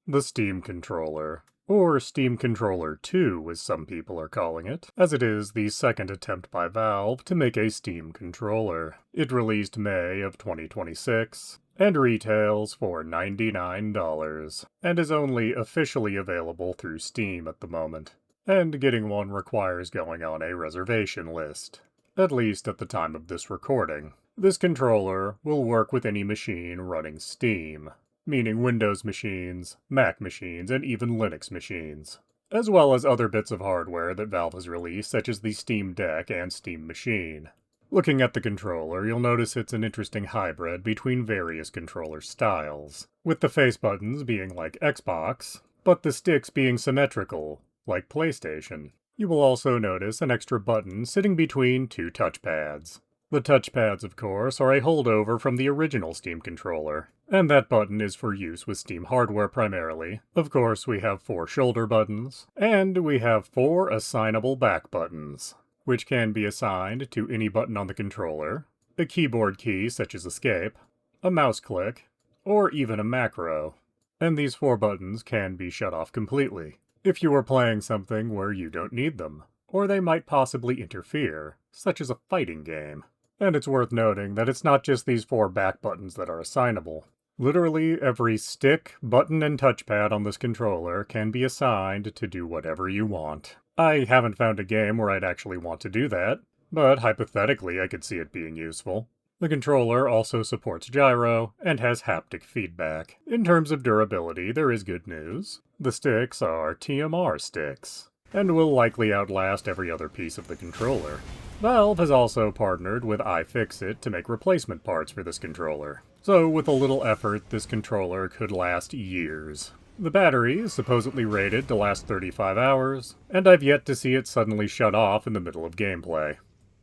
The Steam Controller, or Steam Controller 2 as some people are calling it, as it is the second attempt by Valve to make a Steam controller. It released May of 2026, and retails for $99, and is only officially available through Steam at the moment. And getting one requires going on a reservation list, at least at the time of this recording. This controller will work with any machine running Steam, meaning Windows machines, Mac machines, and even Linux machines, as well as other bits of hardware that Valve has released, such as the Steam Deck and Steam Machine. Looking at the controller, you'll notice it's an interesting hybrid between various controller styles, with the face buttons being like Xbox, but the sticks being symmetrical, like PlayStation. You will also notice an extra button sitting between two touchpads. The touchpads, of course, are a holdover from the original Steam controller, and that button is for use with Steam hardware primarily. Of course, we have 4 shoulder buttons, and we have 4 assignable back buttons, which can be assigned to any button on the controller, a keyboard key such as Escape, a mouse click, or even a macro. And these 4 buttons can be shut off completely if you are playing something where you don't need them, or they might possibly interfere, such as a fighting game. And it's worth noting that it's not just these 4 back buttons that are assignable. Literally every stick, button, and touchpad on this controller can be assigned to do whatever you want. I haven't found a game where I'd actually want to do that, but hypothetically I could see it being useful. The controller also supports gyro and has haptic feedback. In terms of durability, there is good news. The sticks are TMR sticks, and will likely outlast every other piece of the controller. Valve has also partnered with iFixit to make replacement parts for this controller, so with a little effort this controller could last years. The battery is supposedly rated to last 35 hours, and I've yet to see it suddenly shut off in the middle of gameplay.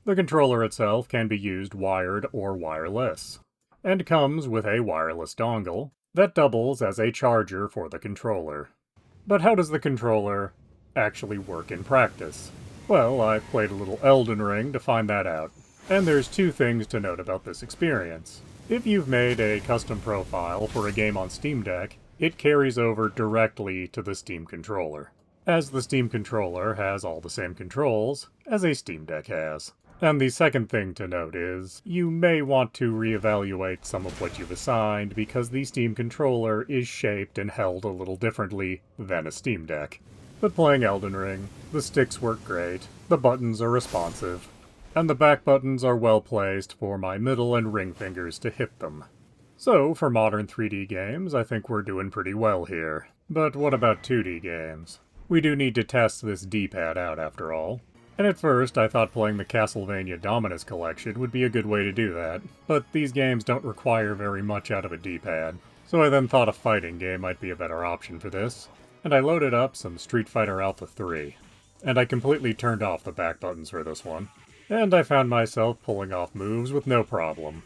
The controller itself can be used wired or wireless, and comes with a wireless dongle that doubles as a charger for the controller. But how does the controller actually work in practice? Well, I played a little Elden Ring to find that out, and there's 2 things to note about this experience. If you've made a custom profile for a game on Steam Deck, it carries over directly to the Steam controller, as the Steam controller has all the same controls as a Steam Deck has. And the second thing to note is, you may want to reevaluate some of what you've assigned because the Steam controller is shaped and held a little differently than a Steam Deck. But playing Elden Ring, the sticks work great, the buttons are responsive, and the back buttons are well placed for my middle and ring fingers to hit them. So, for modern 3D games, I think we're doing pretty well here. But what about 2D games? We do need to test this D-pad out after all. And at first, I thought playing the Castlevania Dominus Collection would be a good way to do that, but these games don't require very much out of a D-pad. So I then thought a fighting game might be a better option for this, and I loaded up some Street Fighter Alpha 3. And I completely turned off the back buttons for this one, and I found myself pulling off moves with no problem.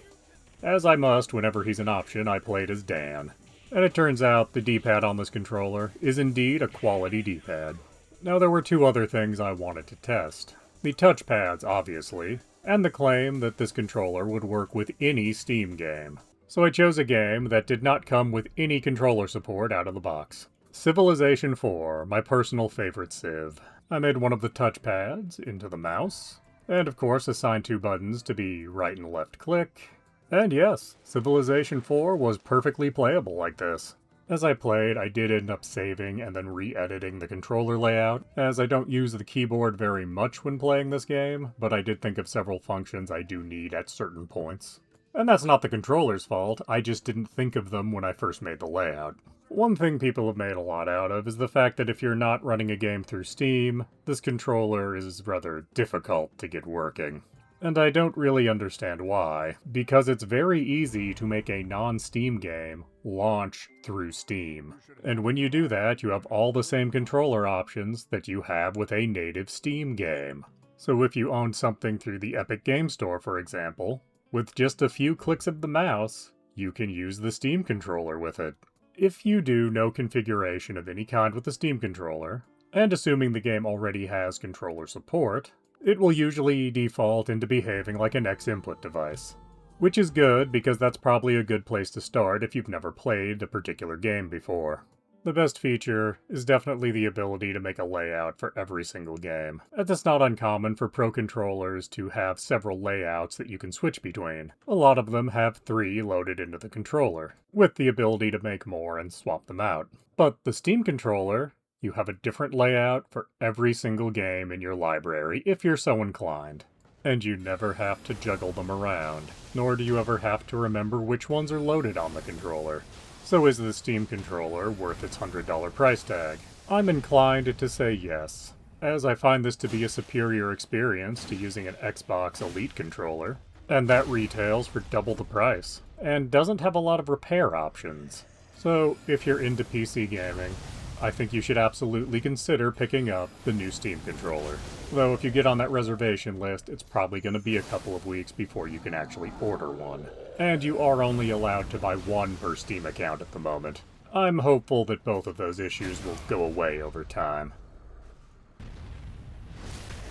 As I must whenever he's an option, I played as Dan. And it turns out the D-pad on this controller is indeed a quality D-pad. Now there were 2 other things I wanted to test. The touchpads, obviously, and the claim that this controller would work with any Steam game. So I chose a game that did not come with any controller support out of the box. Civilization 4, my personal favorite Civ. I made one of the touchpads into the mouse, and of course assigned 2 buttons to be right and left click. And yes, Civilization 4 was perfectly playable like this. As I played, I did end up saving and then re-editing the controller layout, as I don't use the keyboard very much when playing this game, but I did think of several functions I do need at certain points. And that's not the controller's fault, I just didn't think of them when I first made the layout. One thing people have made a lot out of is the fact that if you're not running a game through Steam, this controller is rather difficult to get working. And I don't really understand why, because it's very easy to make a non-Steam game launch through Steam. And when you do that, you have all the same controller options that you have with a native Steam game. So if you own something through the Epic Game Store, for example, with just a few clicks of the mouse, you can use the Steam controller with it. If you do no configuration of any kind with the Steam controller, and assuming the game already has controller support, it will usually default into behaving like an X-input device. Which is good, because that's probably a good place to start if you've never played a particular game before. The best feature is definitely the ability to make a layout for every single game, as it's not uncommon for Pro controllers to have several layouts that you can switch between. A lot of them have 3 loaded into the controller, with the ability to make more and swap them out. But the Steam controller, you have a different layout for every single game in your library if you're so inclined. And you never have to juggle them around, nor do you ever have to remember which ones are loaded on the controller. So is the Steam controller worth its $100 price tag? I'm inclined to say yes, as I find this to be a superior experience to using an Xbox Elite controller, and that retails for double the price, and doesn't have a lot of repair options. So if you're into PC gaming, I think you should absolutely consider picking up the new Steam controller. Though if you get on that reservation list, it's probably going to be a couple of weeks before you can actually order one. And you are only allowed to buy one per Steam account at the moment. I'm hopeful that both of those issues will go away over time.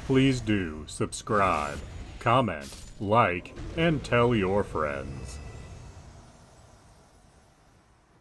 Please do subscribe, comment, like, and tell your friends.